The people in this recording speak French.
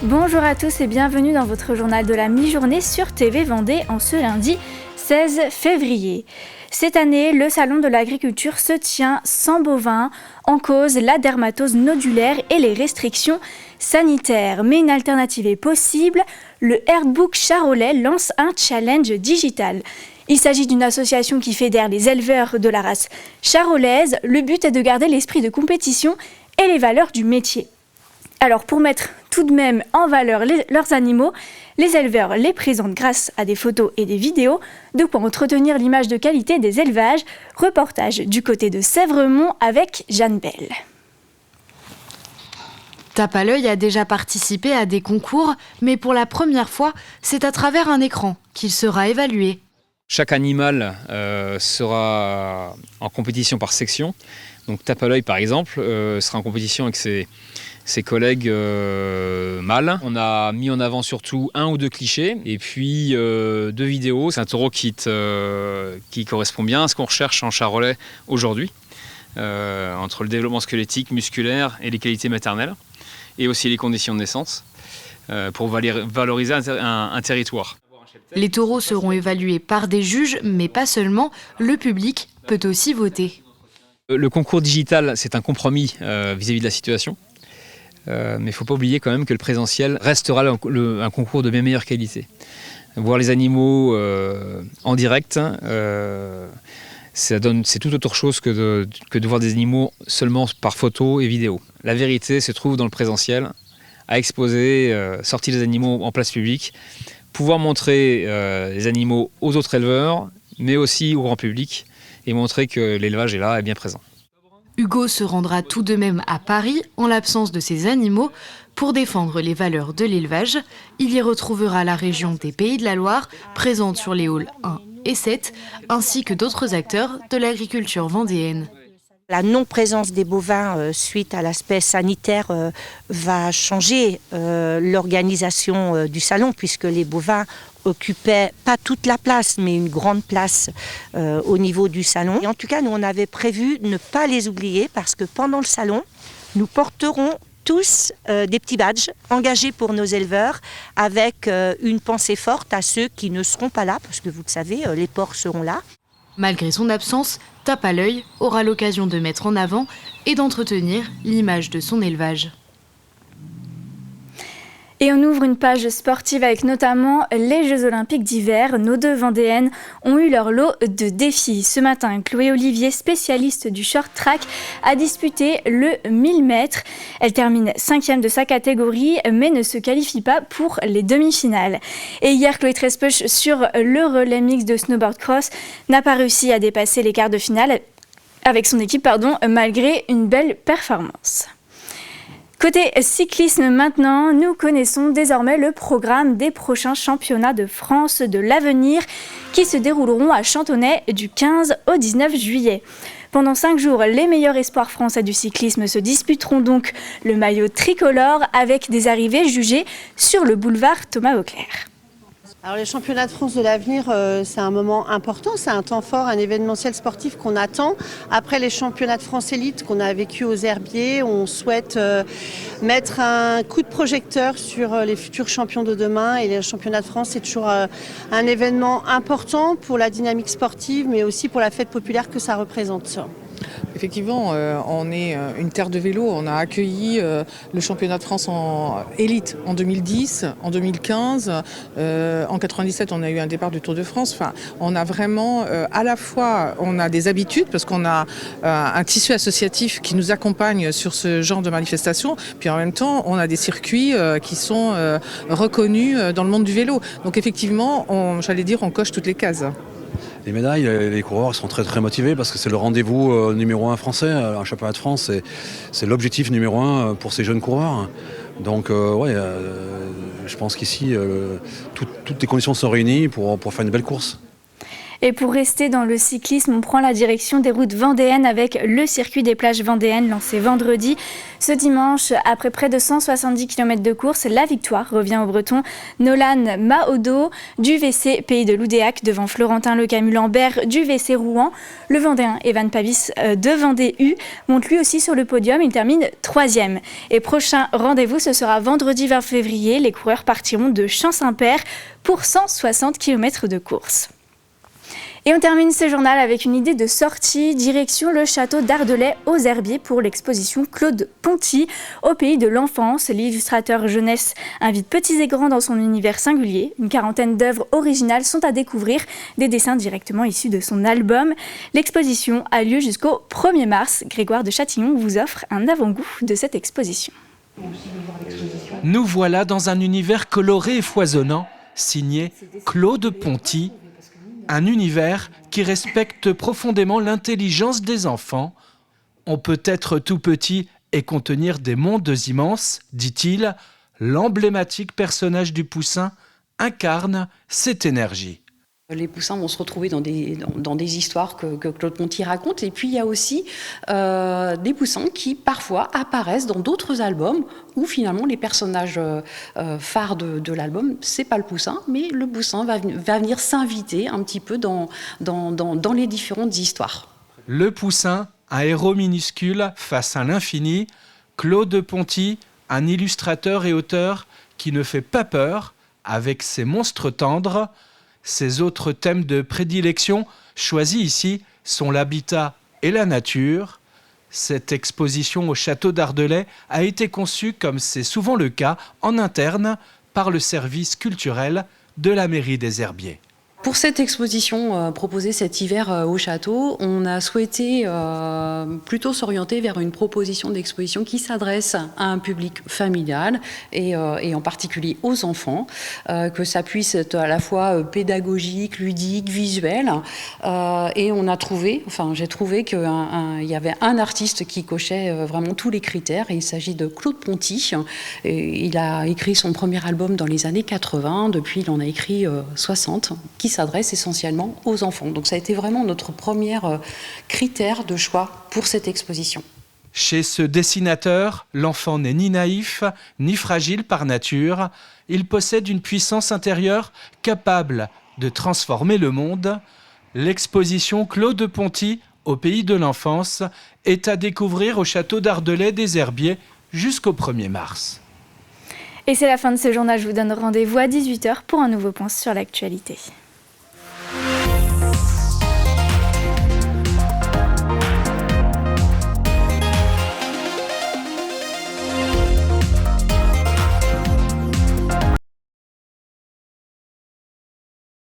Bonjour à tous et bienvenue dans votre journal de la mi-journée sur TV Vendée en ce lundi 16 février. Cette année, le salon de l'agriculture se tient sans bovins, en cause la dermatose nodulaire et les restrictions sanitaires. Mais une alternative est possible, le Herdbook Charolais lance un challenge digital. Il s'agit d'une association qui fédère les éleveurs de la race charolaise. Le but est de garder l'esprit de compétition et les valeurs du métier. Alors pour mettre tout de même en valeur leurs animaux, les éleveurs les présentent grâce à des photos et des vidéos, de quoi entretenir l'image de qualité des élevages. Reportage du côté de Sèvremont avec Jeanne Bell. Tape à l'œil a déjà participé à des concours, mais pour la première fois, c'est à travers un écran qu'il sera évalué. Chaque animal sera en compétition par section. Donc Tape à l'œil par exemple sera en compétition avec ses collègues mâles. On a mis en avant surtout 1 ou 2 clichés et puis 2 vidéos. C'est un taureau qui correspond bien à ce qu'on recherche en charolais aujourd'hui, entre le développement squelettique, musculaire et les qualités maternelles, et aussi les conditions de naissance, pour valoriser un territoire. Les taureaux seront évalués par des juges, mais pas seulement, le public peut aussi voter. Le concours digital, c'est un compromis vis-à-vis de la situation. Mais il ne faut pas oublier quand même que le présentiel restera un concours de bien meilleure qualité. Voir les animaux en direct, c'est tout autre chose que de voir des animaux seulement par photo et vidéo. La vérité se trouve dans le présentiel, à exposer, sortir les animaux en place publique, pouvoir montrer les animaux aux autres éleveurs, mais aussi au grand public, et montrer que l'élevage est là et bien présent. Hugo se rendra tout de même à Paris, en l'absence de ses animaux, pour défendre les valeurs de l'élevage. Il y retrouvera la région des Pays de la Loire, présente sur les halls 1 et 7, ainsi que d'autres acteurs de l'agriculture vendéenne. La non-présence des bovins suite à l'aspect sanitaire va changer l'organisation du salon, puisque les bovins occupaient pas toute la place, mais une grande place au niveau du salon. Et en tout cas, nous, on avait prévu ne pas les oublier, parce que pendant le salon, nous porterons tous des petits badges engagés pour nos éleveurs, avec une pensée forte à ceux qui ne seront pas là, parce que vous le savez, les porcs seront là. Malgré son absence, Tape à l'œil aura l'occasion de mettre en avant et d'entretenir l'image de son élevage. Et on ouvre une page sportive avec notamment les Jeux Olympiques d'hiver. Nos 2 Vendéennes ont eu leur lot de défis. Ce matin, Chloé Olivier, spécialiste du short track, a disputé le 1000 mètres. Elle termine 5e de sa catégorie, mais ne se qualifie pas pour les demi-finales. Et hier, Chloé Trespech, sur le relais mix de snowboard cross, n'a pas réussi à dépasser les quarts de finale avec son équipe, malgré une belle performance. Côté cyclisme maintenant, nous connaissons désormais le programme des prochains championnats de France de l'avenir qui se dérouleront à Chantonnay du 15 au 19 juillet. Pendant 5 jours, les meilleurs espoirs français du cyclisme se disputeront donc le maillot tricolore avec des arrivées jugées sur le boulevard Thomas Auclair. Alors les championnats de France de l'avenir, c'est un moment important, c'est un temps fort, un événementiel sportif qu'on attend. Après les championnats de France élite qu'on a vécu aux Herbiers, on souhaite mettre un coup de projecteur sur les futurs champions de demain. Et les championnats de France, c'est toujours un événement important pour la dynamique sportive, mais aussi pour la fête populaire que ça représente. Effectivement, on est une terre de vélo. On a accueilli le championnat de France en élite en 2010, en 2015. En 97, on a eu un départ du Tour de France. Enfin, on a vraiment, à la fois, on a des habitudes parce qu'on a un tissu associatif qui nous accompagne sur ce genre de manifestations. Puis en même temps, on a des circuits qui sont reconnus dans le monde du vélo. Donc effectivement, on coche toutes les cases. Les médailles, les coureurs sont très très motivés parce que c'est le rendez-vous numéro 1 français. Un championnat de France, c'est l'objectif numéro 1 pour ces jeunes coureurs. Donc je pense qu'ici, toutes les conditions sont réunies pour faire une belle course. Et pour rester dans le cyclisme, on prend la direction des routes vendéennes avec le circuit des plages vendéennes lancé vendredi. Ce dimanche, après près de 170 km de course, la victoire revient au Breton Nolan Maodo du VC Pays de Loudéac devant Florentin Lecamus-Lambert du VC Rouen. Le Vendéen Evan Pavis de Vendée U monte lui aussi sur le podium. Il termine 3e. Et prochain rendez-vous, ce sera vendredi 20 février. Les coureurs partiront de Champ-Saint-Père pour 160 km de course. Et on termine ce journal avec une idée de sortie, direction le château d'Ardelais aux Herbiers pour l'exposition Claude Ponty au pays de l'enfance. L'illustrateur jeunesse invite petits et grands dans son univers singulier. Une quarantaine d'œuvres originales sont à découvrir, des dessins directement issus de son album. L'exposition a lieu jusqu'au 1er mars. Grégoire de Châtillon vous offre un avant-goût de cette exposition. Nous voilà dans un univers coloré et foisonnant, signé Claude Ponty. Un univers qui respecte profondément l'intelligence des enfants. On peut être tout petit et contenir des mondes immenses, dit-il. L'emblématique personnage du Poussin incarne cette énergie. Les poussins vont se retrouver dans des histoires que Claude Ponty raconte. Et puis il y a aussi des poussins qui parfois apparaissent dans d'autres albums où finalement les personnages phares de l'album, c'est pas le poussin, mais le poussin va venir s'inviter un petit peu dans les différentes histoires. Le Poussin, un héros minuscule face à l'infini. Claude Ponty, un illustrateur et auteur qui ne fait pas peur avec ses monstres tendres. Ses autres thèmes de prédilection choisis ici sont l'habitat et la nature. Cette exposition au château d'Ardelais a été conçue, comme c'est souvent le cas, en interne par le service culturel de la mairie des Herbiers. Pour cette exposition proposée cet hiver au château, on a souhaité plutôt s'orienter vers une proposition d'exposition qui s'adresse à un public familial et en particulier aux enfants, que ça puisse être à la fois pédagogique, ludique, visuel. Et on a trouvé, j'ai trouvé qu'il y avait un artiste qui cochait vraiment tous les critères. Et il s'agit de Claude Ponty. Et il a écrit son premier album dans les années 80. Depuis, il en a écrit 60, qui s'adresse essentiellement aux enfants. Donc ça a été vraiment notre premier critère de choix pour cette exposition. Chez ce dessinateur, l'enfant n'est ni naïf, ni fragile par nature. Il possède une puissance intérieure capable de transformer le monde. L'exposition Claude Ponty au pays de l'enfance est à découvrir au château d'Ardelais des Herbiers jusqu'au 1er mars. Et c'est la fin de ce journal. Je vous donne rendez-vous à 18h pour un nouveau point sur l'actualité.